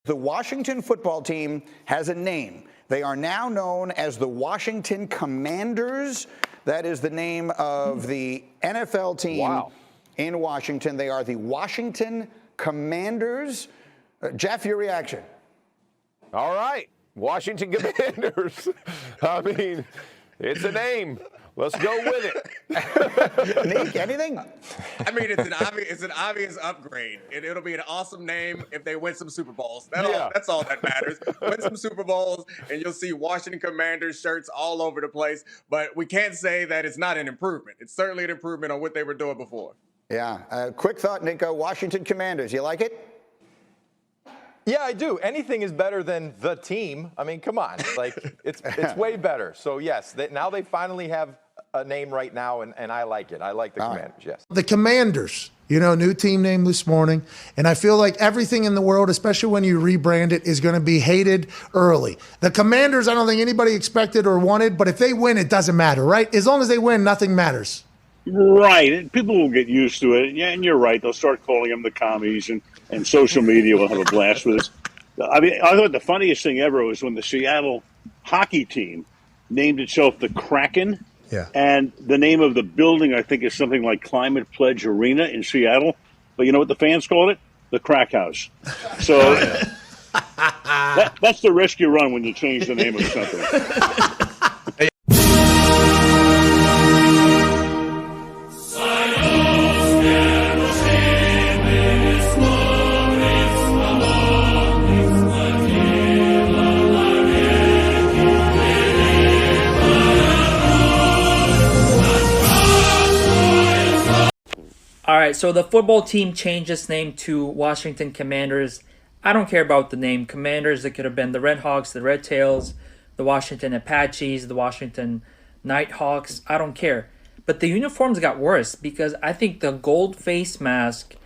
The Washington football team has a name. They are now known as the Washington Commanders. That is the name of the NFL team in Washington. They are the Washington Commanders. Jeff, your reaction? All right, Washington Commanders. I mean, it's a name. Let's go with it. Nick, anything? I mean, it's an obvious upgrade. It'll be an awesome name if they win some Super Bowls. That's all that matters. Win some Super Bowls, and you'll see Washington Commanders shirts all over the place. But we can't say that it's not an improvement. It's certainly an improvement on what they were doing before. Yeah. Quick thought, Nico. Washington Commanders. You like it? Yeah, I do. Anything is better than the team. I mean, come on. Like, it's way better. So, yes, now they finally have a name right now, and I like it. I like the Commanders, yes. The Commanders, new team name this morning. And I feel like everything in the world, especially when you rebrand it, is going to be hated early. The Commanders, I don't think anybody expected or wanted, but if they win, it doesn't matter, right? As long as they win, nothing matters. Right. People will get used to it. Yeah, and you're right. They'll start calling them the Commies, and social media will have a blast with this. I mean, I thought the funniest thing ever was when the Seattle hockey team named itself the Kraken. Yeah. And the name of the building, I think, is something like Climate Pledge Arena in Seattle. But you know what the fans called it? The Crack House. So that's the risk you run when you change the name of something. All right, so the football team changed its name to Washington Commanders. I don't care about the name Commanders. It could have been the Red Hawks, the Red Tails, the Washington Apaches, the Washington Nighthawks. I don't care. But the uniforms got worse because I think the gold face mask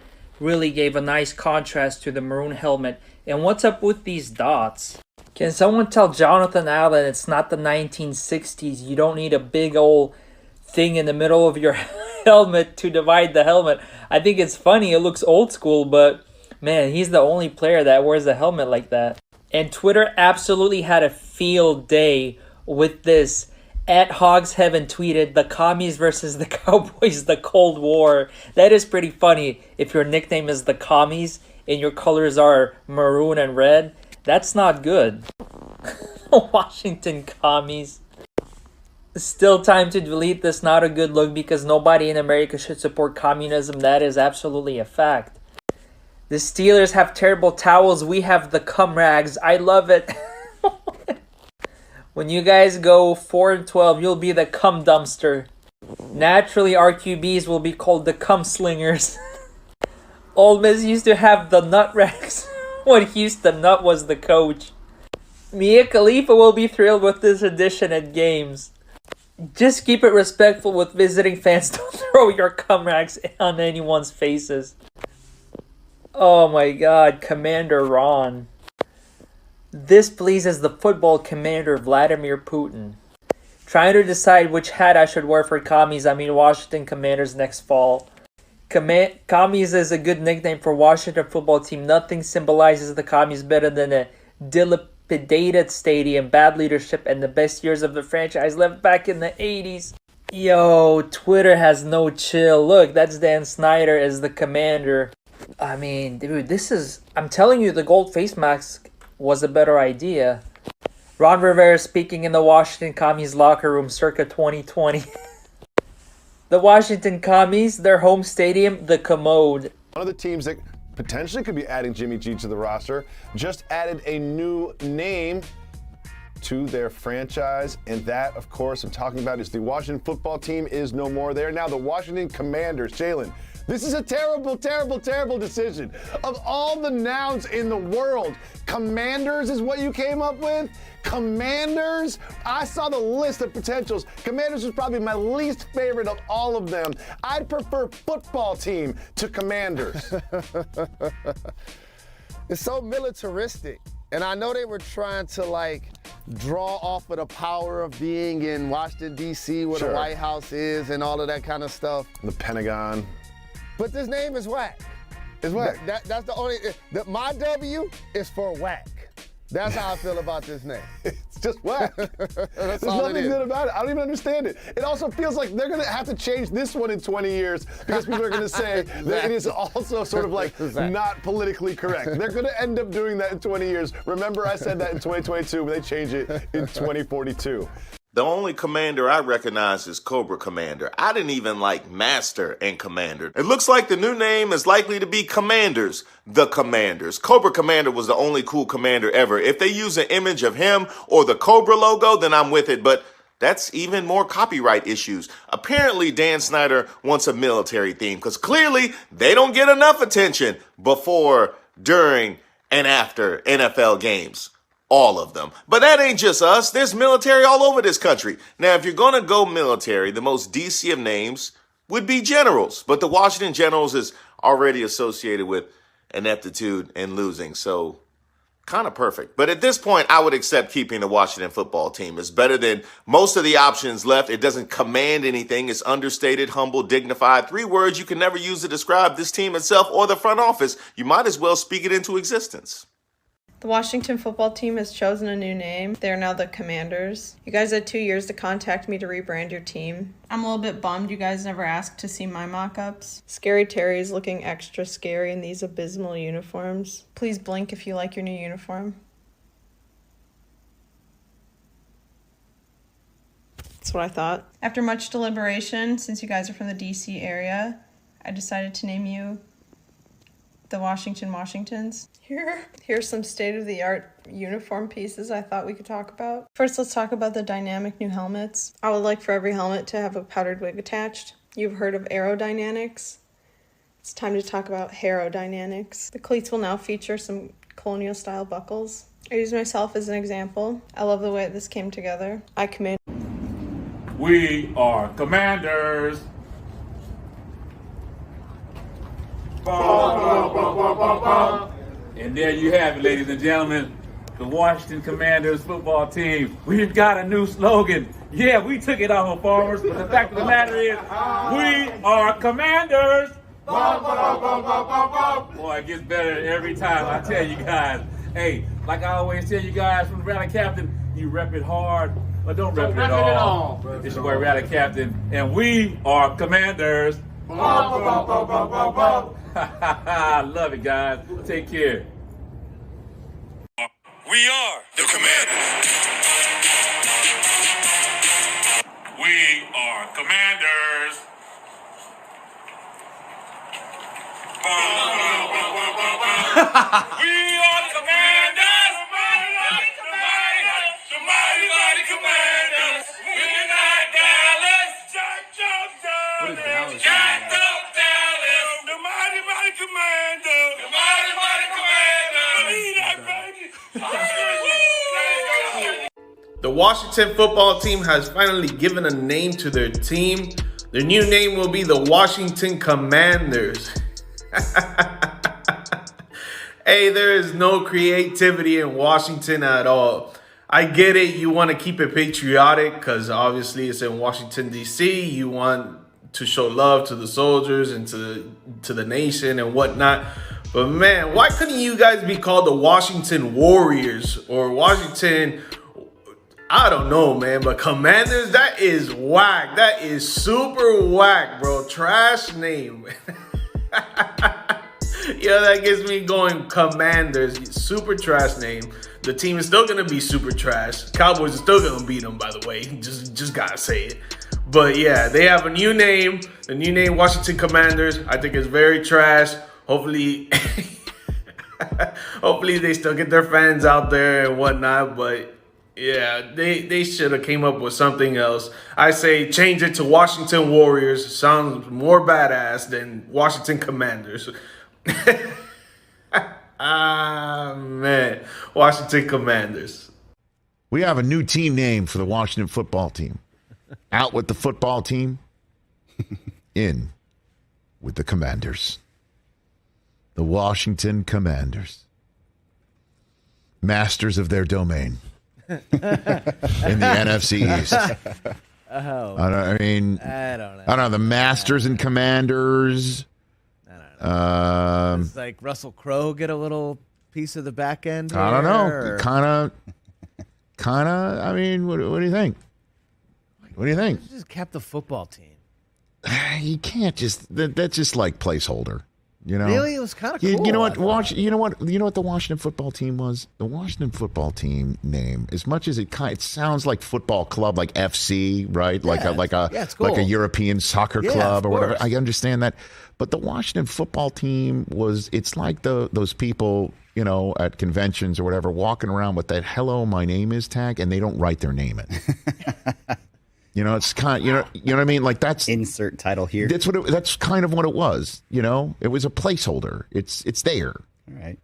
really gave a nice contrast to the maroon helmet. And what's up with these dots? Can someone tell Jonathan Allen it's not the 1960s? You don't need a big old thing in the middle of your helmet to divide the helmet. I think it's funny. It looks old school, but man, he's the only player that wears a helmet like that. And Twitter absolutely had a field day with this. At Hogs Heaven tweeted, "The Commies versus the Cowboys, the Cold War." That is pretty funny. If your nickname is the Commies and your colors are maroon and red, that's not good. Washington Commies. Still time to delete this. Not a good look because nobody in America should support communism. That is absolutely a fact. The Steelers have terrible towels. We have the cum rags. I love it. When you guys go 4-12, you'll be the cum dumpster. Naturally, our QBs will be called the cum slingers. Ole Miss used to have the nut rags when Houston Nutt was the coach. Mia Khalifa will be thrilled with this addition at games. Just keep it respectful with visiting fans. Don't throw your cum rags on anyone's faces. Oh my God, Commander Ron. This pleases the football commander Vladimir Putin. Trying to decide which hat I should wear for Commies, Washington Commanders next fall. Commies is a good nickname for Washington football team. Nothing symbolizes the Commies better than a dilapidated stadium, bad leadership, and the best years of the franchise left back in the 80s. Yo, Twitter has no chill. Look, that's Dan Snyder as the commander. Dude, I'm telling you, the gold face mask was a better idea. Ron Rivera speaking in the Washington Commies locker room circa 2020. The Washington Commies, their home stadium, the Commode. One of the teams that potentially could be adding Jimmy G to the roster just added a new name to their franchise, and that, of course, I'm talking about is the Washington football team is no more. They're now the Washington Commanders. Jalen, this is a terrible, terrible, terrible decision. Of all the nouns in the world, Commanders is what you came up with? Commanders? I saw the list of potentials. Commanders is probably my least favorite of all of them. I'd prefer football team to Commanders. It's so militaristic. And I know they were trying to draw off of the power of being in Washington, D.C., where the White House is and all of that kind of stuff. The Pentagon. But this name is whack. It's whack. That's the only. My W is for whack. That's how I feel about this name. It's just whack. There's all it nothing is. good about it. I don't even understand it. It also feels like they're going to have to change this one in 20 years because people are going to say that it is also sort of like not politically correct. They're going to end up doing that in 20 years. Remember, I said that in 2022 when they change it in 2042. The only commander I recognize is Cobra Commander. I didn't even like Master and Commander. It looks like the new name is likely to be Commanders, the Commanders. Cobra Commander was the only cool commander ever. If they use an image of him or the Cobra logo, then I'm with it, but that's even more copyright issues. Apparently, Dan Snyder wants a military theme because clearly they don't get enough attention before, during, and after NFL games. All of them. But that ain't just us. There's military all over this country. Now, if you're going to go military, the most DC of names would be generals. But the Washington Generals is already associated with ineptitude and losing. So, kind of perfect. But at this point, I would accept keeping the Washington football team. It's better than most of the options left. It doesn't command anything. It's understated, humble, dignified. 3 words you can never use to describe this team itself or the front office. You might as well speak it into existence. The Washington football team has chosen a new name. They're now the Commanders. You guys had 2 years to contact me to rebrand your team. I'm a little bit bummed you guys never asked to see my mock-ups. Scary Terry is looking extra scary in these abysmal uniforms. Please blink if you like your new uniform. That's what I thought. After much deliberation, since you guys are from the DC area, I decided to name you the Washingtons. Here's some state-of-the-art uniform pieces I thought we could talk about. First, let's talk about the dynamic new helmets. I would like for every helmet to have a powdered wig attached. You've heard of aerodynamics? It's time to talk about aerodynamics. The cleats will now feature some colonial-style buckles. I use myself as an example. I love the way this came together. I command. We are Commanders. And there you have it, ladies and gentlemen, the Washington Commanders football team. We've got a new slogan. Yeah, we took it off of Farmers, but the fact of the matter is, we are Commanders. Boy, it gets better every time, I tell you guys. Hey, like I always tell you guys from the Rally Captain, you rep it hard, or don't rep it at all. It's your boy Rally Captain, and we are Commanders. I love it, guys. Take care. We are the Commanders. We are Commanders. We are Commanders. The mighty Commanders. We're not Dallas. Jacked up Dallas. The mighty Commanders. The mighty Commanders. Believe that, baby. The Washington football team has finally given a name to their team. Their new name will be the Washington Commanders. Hey, there is no creativity in Washington at all. I get it, you want to keep it patriotic because obviously it's in Washington, D.C. You want to show love to the soldiers and to the nation and whatnot. But man, why couldn't you guys be called the Washington Warriors or Washington... I don't know, man, but Commanders, that is whack. That is super whack, bro. Trash name. Yeah, that gets me going. Commanders, super trash name. The team is still gonna be super trash. Cowboys are still gonna beat them, by the way. Just gotta say it. But yeah, they have a new name. The new name, Washington Commanders. I think it's very trash. Hopefully, hopefully they still get their fans out there and whatnot. But yeah, they should have came up with something else. I say change it to Washington Warriors. Sounds more badass than Washington Commanders. Man, Washington Commanders. We have a new team name for the Washington football team. Out with the football team, in with the Commanders. The Washington Commanders. Masters of their domain. In the NFC East. Oh. I don't know. The Masters and Commanders. Does like Russell Crowe get a little piece of the back end? I don't know. Or? Kind of. I mean, what do you think? What do you think? Just kept the football team. You can't just. That's just like placeholder. You know. Really, it was kind of cool. You know what? You know what the Washington football team was? The Washington football team name, as much as it sounds like football club, like FC, right? Yeah, like it's cool. a European soccer Yeah, club of or whatever. course. I understand that, but the Washington football team was. It's like those people, you know, at conventions or whatever, walking around with that "Hello, my name is" tag, and they don't write their name in. You know, it's kind of, you know what I mean? Like that's insert title here. That's kind of what it was. You know, it was a placeholder. It's there. All right.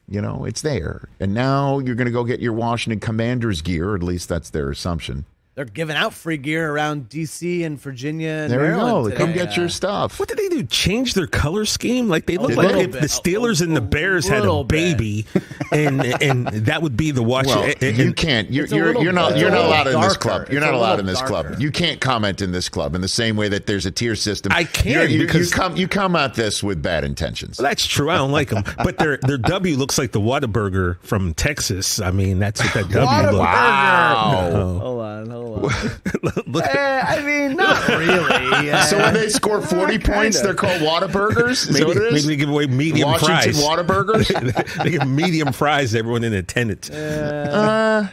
You know, it's there. And now you're going to go get your Washington Commanders gear, or at least that's their assumption. They're giving out free gear around D.C. and Virginia and There you Maryland go. today. Come get your stuff. What did they do? Change their color scheme? Like they look A like little if bit. the Steelers and the Bears had a little bit. baby, and that would be the Washington. Well, you can't. You're not allowed in this club. You're not allowed in this club. You can't comment in this club in the same way that there's a tier system. I can because you come at this with bad intentions. Well, that's true. I don't like them, but their W looks like the Whataburger from Texas. I mean, that's what that W looks. Wow. No. Hold on. Look, I mean, not really. So when they score 40 points, they're called Whataburgers? Is that what it is? Maybe they give away medium Washington fries. Whataburgers? They give medium fries to everyone in attendance. Yeah,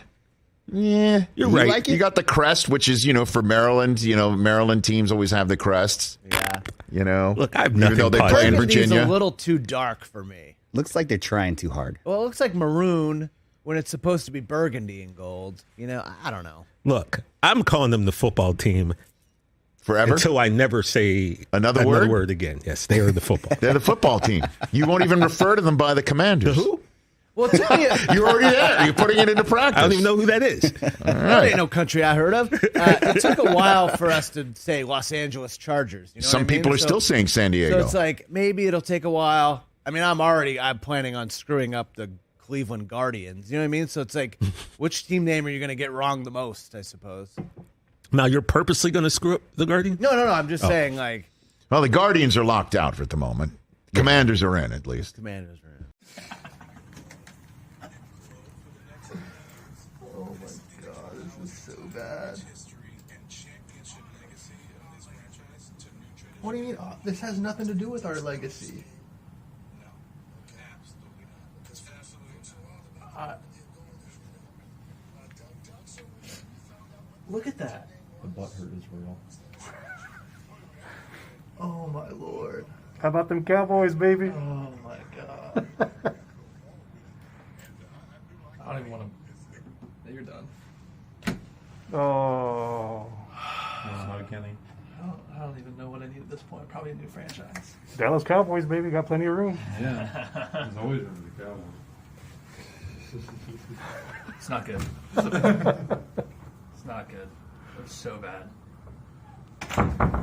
You're right. Like it? You got the crest, which is, for Maryland. Maryland teams always have the crests. Yeah. Look, I've even nothing though they play in Burgundy's Virginia. a little too dark for me. Looks like they're trying too hard. Well, it looks like maroon when it's supposed to be burgundy and gold. I don't know. Look, I'm calling them the football team Forever? until I never say Another word? again. Yes, they are the football. They're the football team. You won't even refer to them by the Commanders. Who? Well, it took me You're already there. You're putting it into practice. I don't even know who that is. That ain't no country I heard of. It took a while for us to say Los Angeles Chargers. You know Some what I mean? people are still saying San Diego. So it's like maybe it'll take a while. I mean, I'm planning on screwing up the Cleveland Guardians. You know what I mean? So it's like, which team name are you going to get wrong the most, I suppose? Now, you're purposely going to screw up the Guardians? No. I'm just saying, like. Well, the Guardians are locked out at the moment. Commanders are in, at least. Commanders are in. Oh my God, this is so bad. What do you mean? This has nothing to do with our legacy. Look at that. The butthurt is real. Oh my Lord. How about them Cowboys, baby? Oh my God. I don't even want to. You're done. Oh. Not Kenny. I don't even know what I need at this point. Probably a new franchise. Dallas Cowboys, baby. Got plenty of room. Yeah. There's always room for the Cowboys. It's not good. It's not good. It's so bad.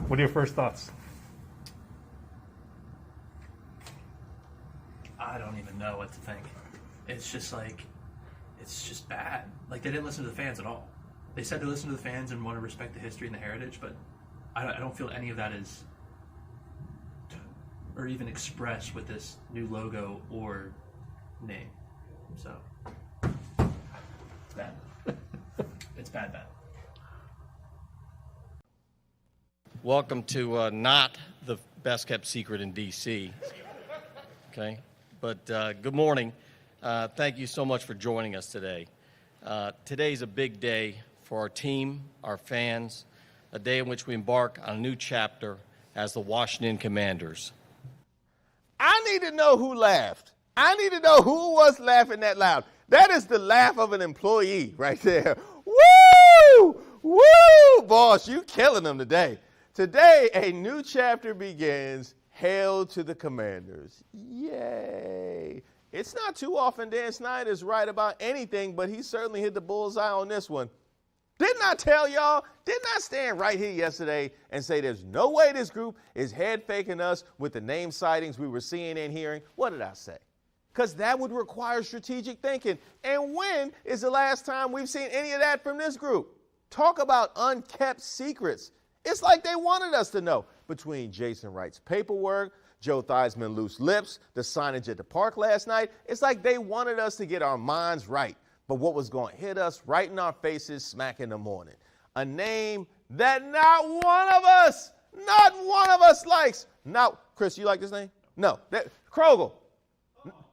What are your first thoughts? I don't even know what to think. It's just bad. Like, they didn't listen to the fans at all. They said to listen to the fans and want to respect the history and the heritage, but I don't feel any of that is, or even expressed with this new logo or name. So, it's bad. It's bad. Welcome to not the best kept secret in D.C. Okay, but good morning. Thank you so much for joining us today. Today's a big day for our team, our fans, a day in which we embark on a new chapter as the Washington Commanders. I need to know who laughed. I need to know who was laughing that loud. That is the laugh of an employee right there. Woo! Woo! Boss, you killing them today. Today, a new chapter begins. Hail to the Commanders. Yay. It's not too often Dan Snyder's right about anything, but he certainly hit the bullseye on this one. Didn't I tell y'all? Didn't I stand right here yesterday and say there's no way this group is head faking us with the name sightings we were seeing and hearing? What did I say? Because that would require strategic thinking. And when is the last time we've seen any of that from this group? Talk about unkept secrets. It's like they wanted us to know. Between Jason Wright's paperwork, Joe Theismann loose lips, the signage at the park last night. It's like they wanted us to get our minds right. But what was going to hit us right in our faces smack in the morning? A name that not one of us likes. Now, Chris, you like this name? No. Krogel.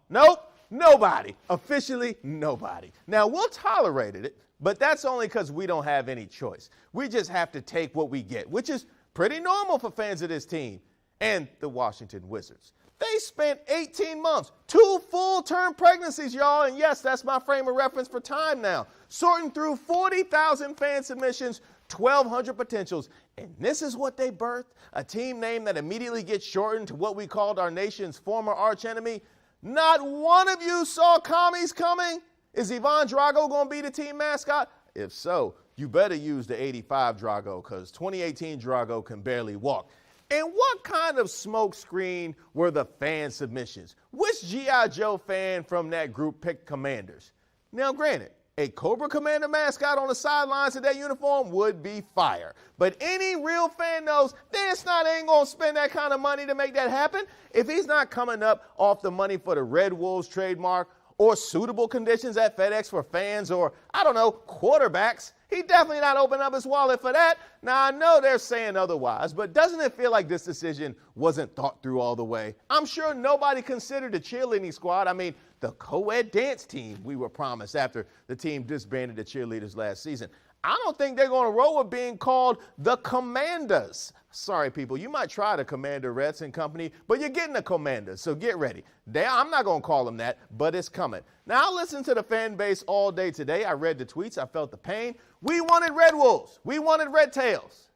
Nope. Nobody. Officially, nobody. Now, we'll tolerate it, but that's only because we don't have any choice. We just have to take what we get, which is pretty normal for fans of this team and the Washington Wizards. They spent 18 months, 2 full-term pregnancies, y'all, and yes, that's my frame of reference for time now, sorting through 40,000 fan submissions, 1,200 potentials, and this is what they birthed, a team name that immediately gets shortened to what we called our nation's former archenemy. Not one of you saw Commies coming? Is Ivan Drago going to be the team mascot? If so, you better use the 85 Drago, because 2018 Drago can barely walk. And what kind of smoke screen were the fan submissions? Which G.I. Joe fan from that group picked Commanders? Now, granted, a Cobra Commander mascot on the sidelines of that uniform would be fire. But any real fan knows Dan Snyder ain't going to spend that kind of money to make that happen. If he's not coming up off the money for the Red Wolves trademark or suitable conditions at FedEx for fans or, I don't know, quarterbacks, he definitely not opening up his wallet for that. Now, I know they're saying otherwise, but doesn't it feel like this decision wasn't thought through all the way? I'm sure nobody considered the cheerleading squad. I mean, the co-ed dance team we were promised after the team disbanded the cheerleaders last season. I don't think they're going to roll with being called the Commanders. Sorry, people, you might try the Commanderettes and company, but you're getting the Commanders, so get ready. I'm not going to call them that, but it's coming. Now, I listened to the fan base all day today. I read the tweets. I felt the pain. We wanted Red Wolves. We wanted Red Tails.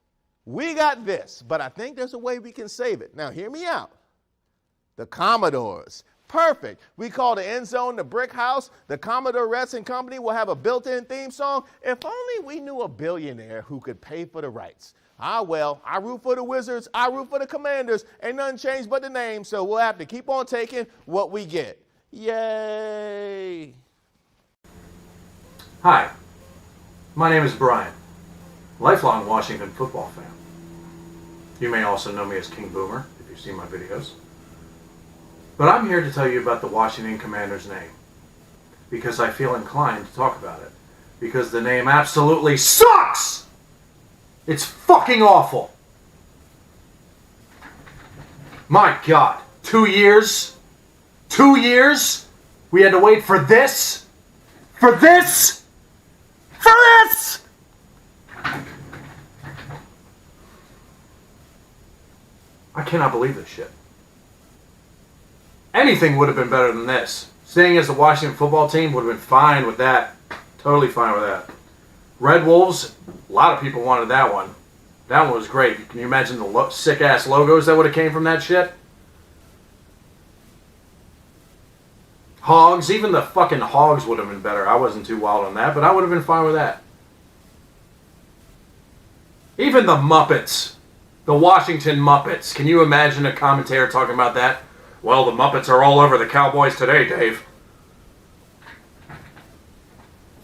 We got this, but I think there's a way we can save it. Now, hear me out. The Commodores. Perfect. We call the end zone the Brick House. The Commodorettes and company will have a built-in theme song. If only we knew a billionaire who could pay for the rights. Well, I root for the Wizards. I root for the Commanders. Ain't nothing changed but the name, so we'll have to keep on taking what we get. Yay! Hi, my name is Brian, lifelong Washington football fan. You may also know me as King Boomer if you've seen my videos. But I'm here to tell you about the Washington Commanders name because I feel inclined to talk about it because the name absolutely sucks! It's fucking awful! My God, 2 years? 2 years? We had to wait for this? For this? For this! I cannot believe this shit. Anything would have been better than this. Staying as the Washington football team would have been fine with that. Totally fine with that. Red Wolves, a lot of people wanted that one. That one was great. Can you imagine the sick-ass logos that would have came from that shit? Hogs, even the fucking Hogs would have been better. I wasn't too wild on that, but I would have been fine with that. Even the Muppets. The Washington Muppets. Can you imagine a commentator talking about that? Well, the Muppets are all over the Cowboys today, Dave.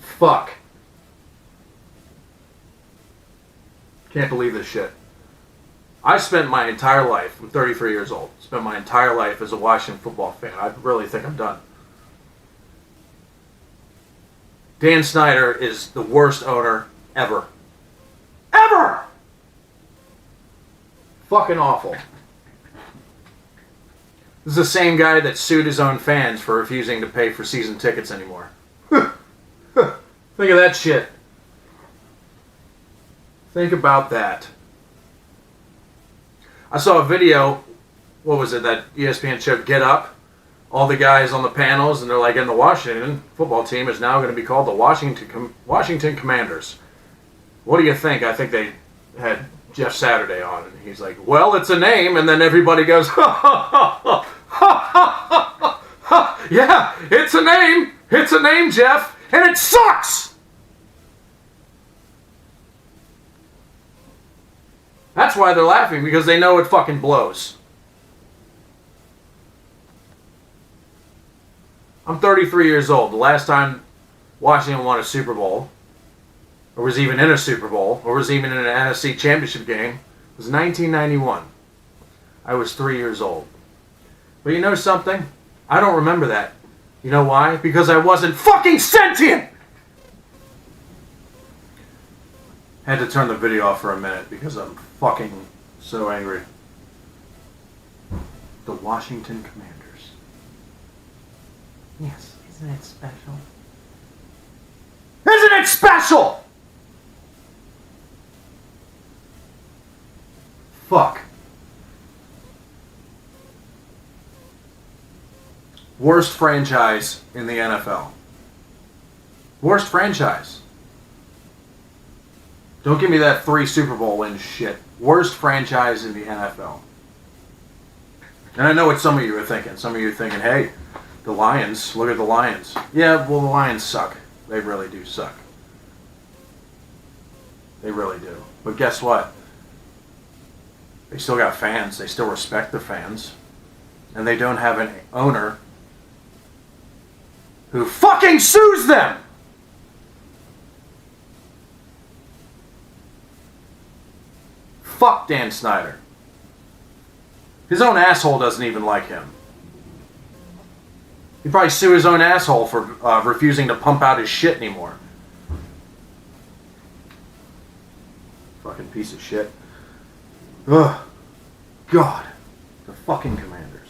Fuck. Can't believe this shit. I spent my entire life, I'm 33 years old, spent my entire life as a Washington football fan. I really think I'm done. Dan Snyder is the worst owner ever. Ever! Fucking awful. This is the same guy that sued his own fans for refusing to pay for season tickets anymore. Think of that shit. Think about that. I saw a video, what was it, that ESPN showed Get Up? All the guys on the panels, and they're like, and the Washington football team is now going to be called the Washington Commanders. What do you think? I think they had Jeff Saturday on, and he's like, well, it's a name, and then everybody goes, ha ha ha ha ha ha ha, yeah, it's a name, Jeff, and it sucks! That's why they're laughing, because they know it fucking blows. I'm 33 years old. The last time Washington won a Super Bowl, or was even in a Super Bowl, or was even in an NFC Championship game, was 1991. I was 3 years old. But you know something? I don't remember that. You know why? Because I wasn't fucking sentient! Had to turn the video off for a minute because I'm fucking so angry. The Washington Commanders. Yes, isn't it special? Isn't it special? Fuck. Worst franchise in the NFL. Worst franchise. Don't give me that 3 Super Bowl wins shit. Worst franchise in the NFL. And I know what some of you are thinking. Some of you are thinking, hey, the Lions, look at the Lions. Yeah, well, the Lions suck. They really do suck. They really do. But guess what? They still got fans. They still respect their fans. And they don't have an owner who fucking sues them! Fuck Dan Snyder. His own asshole doesn't even like him. He'd probably sue his own asshole for refusing to pump out his shit anymore. Fucking piece of shit. Ugh. God. The fucking Commanders.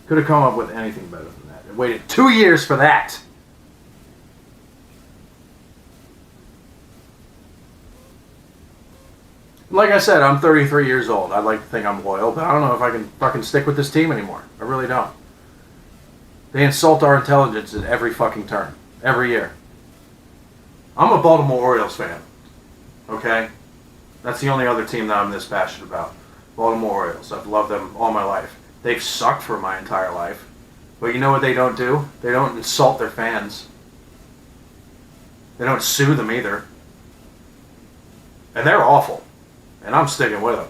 Could have come up with anything better than that. It waited 2 years for that. Like I said, I'm 33 years old. I'd like to think I'm loyal, but I don't know if I can fucking stick with this team anymore. I really don't. They insult our intelligence at every fucking turn. Every year. I'm a Baltimore Orioles fan. Okay? That's the only other team that I'm this passionate about. Baltimore Orioles. I've loved them all my life. They've sucked for my entire life. But you know what they don't do? They don't insult their fans. They don't sue them either. And they're awful. And I'm sticking with them.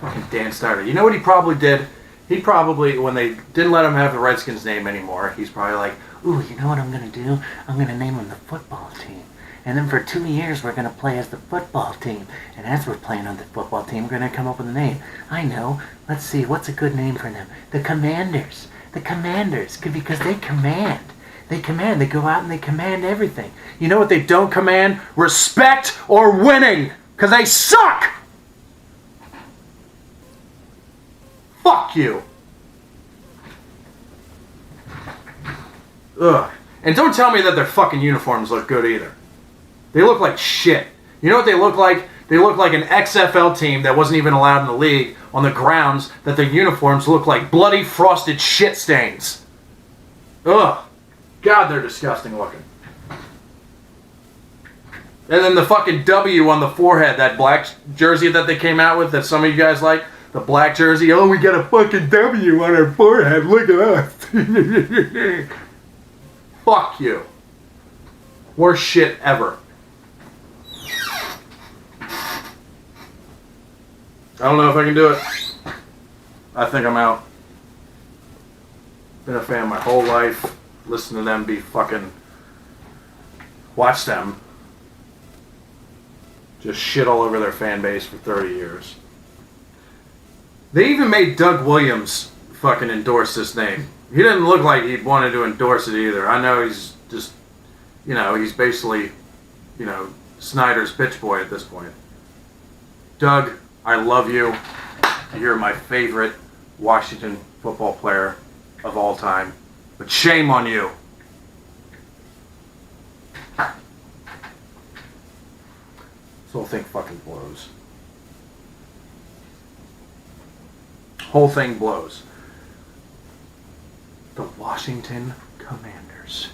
Fucking Dan Snyder. You know what he probably did? He probably, when they didn't let him have the Redskins name anymore, he's probably like, ooh, you know what I'm going to do? I'm going to name them the football team. And then for 2 years, we're going to play as the football team. And as we're playing on the football team, we're going to come up with a name. I know. Let's see. What's a good name for them? The Commanders. The Commanders. Because they command. They command. They go out and they command everything. You know what they don't command? Respect or winning. Because they suck. Fuck you. Ugh. And don't tell me that their fucking uniforms look good either. They look like shit. You know what they look like? They look like an XFL team that wasn't even allowed in the league on the grounds that their uniforms look like bloody frosted shit stains. Ugh. God, they're disgusting looking. And then the fucking W on the forehead, that black jersey that they came out with that some of you guys like, the black jersey. Oh, we got a fucking W on our forehead. Look at us. Fuck you. Worst shit ever. I don't know if I can do it. I think I'm out. Been a fan my whole life. Listen to them be fucking... Watch them. Just shit all over their fan base for 30 years. They even made Doug Williams fucking endorse this name. He didn't look like he wanted to endorse it either. I know he's just, you know, he's basically, you know, Snyder's bitch boy at this point. Doug, I love you. You're my favorite Washington football player of all time. But shame on you. This whole thing fucking blows. Whole thing blows. The Washington Commanders.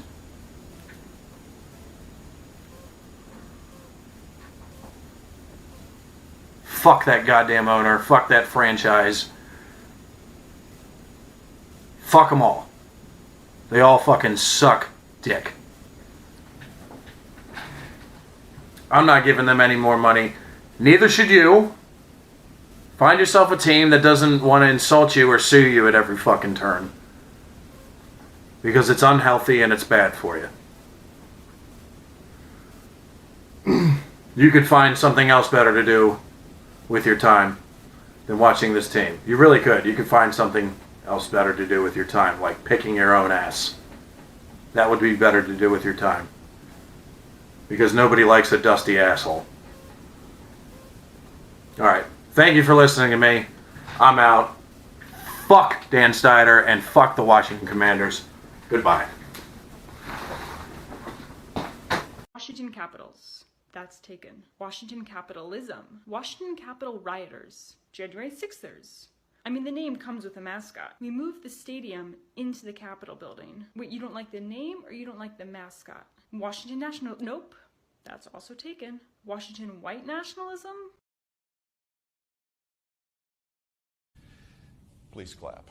Fuck that goddamn owner. Fuck that franchise. Fuck them all. They all fucking suck dick. I'm not giving them any more money. Neither should you. Find yourself a team that doesn't want to insult you or sue you at every fucking turn. Because it's unhealthy and it's bad for you. You could find something else better to do with your time. than watching this team. You really could. You could find something else better to do with your time, like picking your own ass. That would be better to do with your time. Because nobody likes a dusty asshole. All right. Thank you for listening to me. I'm out. Fuck Dan Snyder and fuck the Washington Commanders. Goodbye. Washington Capitals. That's taken. Washington Capitalism. Washington Capitol Rioters. January 6ers. I mean, the name comes with a mascot. We moved the stadium into the Capitol building. Wait, you don't like the name or you don't like the mascot? Washington National. Nope. That's also taken. Washington White Nationalism. Please clap.